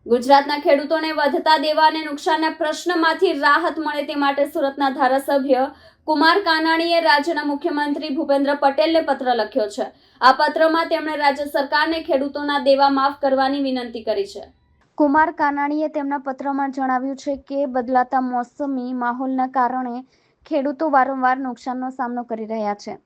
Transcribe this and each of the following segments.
ગુજરાતના ખેડૂતોને વધતા દેવા અને નુકસાનના પ્રશ્નમાંથી રાહત મળે તે માટે સુરતના ધારાસભ્ય કુમાર કાનાણીએ રાજ્યના મુખ્યમંત્રી ભૂપેન્દ્ર પટેલને પત્ર લખ્યો છે। આ પત્રમાં તેમણે રાજ્ય સરકારને ખેડૂતોના દેવા માફ કરવાની વિનંતી કરી છે। કુમાર કાનાણીએ તેમના પત્રમાં જણાવ્યું છે કે બદલાતા મોસમી માહોલના કારણે ખેડૂતો વારંવાર નુકસાનનો સામનો કરી રહ્યા છે।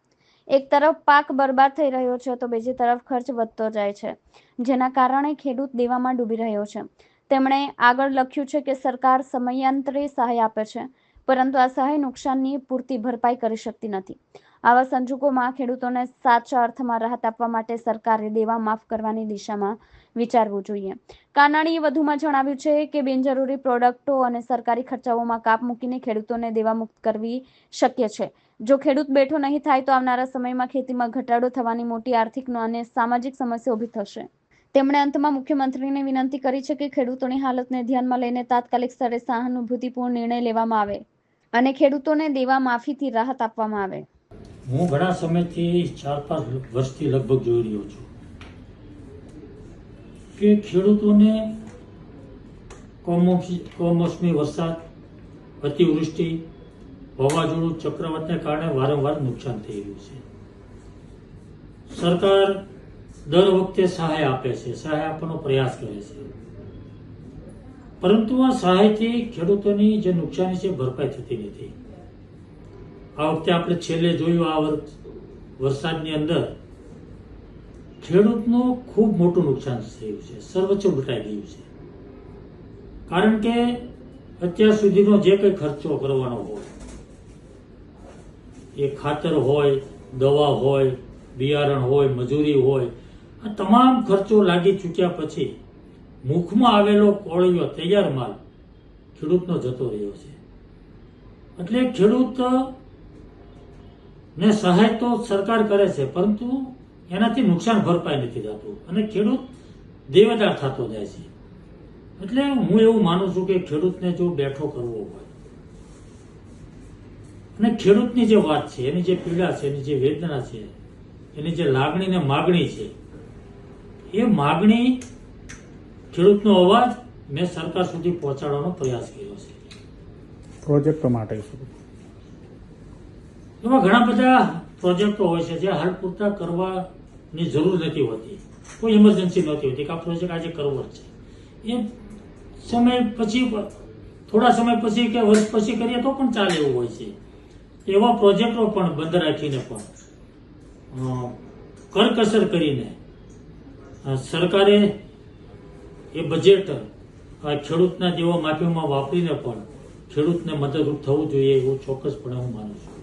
એક તરફ પાક બરબાદ થઈ રહ્યો છે તો બીજી તરફ ખર્ચ વધતો જાય છે, જેના કારણે ખેડૂત દેવામાં ડૂબી રહ્યો છે। તેમણે આગળ લખ્યું છે કે સરકાર સમયાંતરે સહાય આપે છે, પરંતુ આ સહાય નુકસાનની પૂરતી ભરપાઈ કરી શકતી નથી। આવા સંજોગોમાં ખેડૂતોને સાચા અર્થમાં રાહત આપવા માટે સરકારે દેવા માફ કરવાની દિશામાં વિચારવું જોઈએ। કાનાણીએ વધુમાં જણાવ્યું છે કે બિનજરૂરી પ્રોડક્ટો અને સરકારી ખર્ચાઓમાં કાપ મૂકીને ખેડૂતોને દેવા મુક્ત કરવી શક્ય છે। જો ખેડૂત બેઠો નહીં થાય તો આવનારા સમયમાં ખેતીમાં ઘટાડો થવાની મોટી આર્થિક અને સામાજિક સમસ્યા ઊભી થશે। તેમણે અંતમાં મુખ્યમંત્રીને વિનંતી કરી છે કે ખેડૂતોની હાલતને ધ્યાનમાં લઈને તાત્કાલિક સ્તરે સહાનુભૂતિપૂર્ણ નિર્ણય લેવામાં આવે અને ખેડૂતોને દેવા માફીથી રાહત આપવામાં આવે। હું ઘણા સમયથી 4-5 વર્ષથી લગભગ જોઈ રહ્યો છું કે ખેડૂતોને કમોસમી વરસાદ, અતિવૃષ્ટિ, વાવાઝોડું, ચક્રવાતને કારણે વારંવાર નુકસાન થઈ રહ્યું છે। સરકાર દર વખતે સહાય આપે છે, સહાય આપવાનો પ્રયાસ કરે છે, પરંતુ આ સહાયથી ખેડૂતોની જે નુકસાની છે ભરપાઈ થતી નથી। આ વખતે આપણે છેલ્લે જોયું આ વરસાદની અંદર ખેડૂતનું ખૂબ મોટું નુકસાન થયું છે, સર્વોચ્ચ લૂંટાઈ ગયું છે। કારણ કે અત્યાર સુધીનો જે કંઈ ખર્ચો કરવાનો હોય, એ ખાતર હોય, દવા હોય, બિયારણ હોય, મજૂરી હોય, આ તમામ ખર્ચો લાગી ચૂક્યા પછી મુખમાં આવેલો કોળિયો તૈયાર માલ ખેડૂતનો જતો રહ્યો છે। એટલે ખેડૂત ને સહાય તો સરકાર કરે છે, પરંતુ એનાથી નુકસાન ભરપાઈ નથી થતું અને ખેડૂત દેવાદાર થતો જાય છે। એટલે હું એવું માનું છું કે ખેડૂતને જો બેઠો કરવો હોય અને ખેડૂતની જે વાત છે, એની જે પીડા છે, એની જે વેદના છે, એની જે લાગણી ને માગણી છે, એ માગણી ખેડૂતનો અવાજ મેં સરકાર સુધી પહોંચાડવાનો પ્રયાસ કર્યો છે। પ્રોજેક્ટો માટે એવા ઘણા બધા પ્રોજેક્ટો હોય છે જે હાલ પૂરતા કરવાની જરૂર નથી હોતી, કોઈ ઇમરજન્સી નહોતી હોતી કે આ પ્રોજેક્ટ આજે કરવો જ છે। એ સમય પછી, થોડા સમય પછી કે વર્ષ પછી કરીએ તો પણ ચાલે એવું હોય છે। એવા પ્રોજેક્ટો પણ બંધ રાખીને પણ કરકસર કરીને સરકારે એ બજેટ ખેડૂતના દેવા માફીમાં વાપરીને પણ ખેડૂતને મદદરૂપ થવું જોઈએ, એવું ચોક્કસપણે હું માનું છું।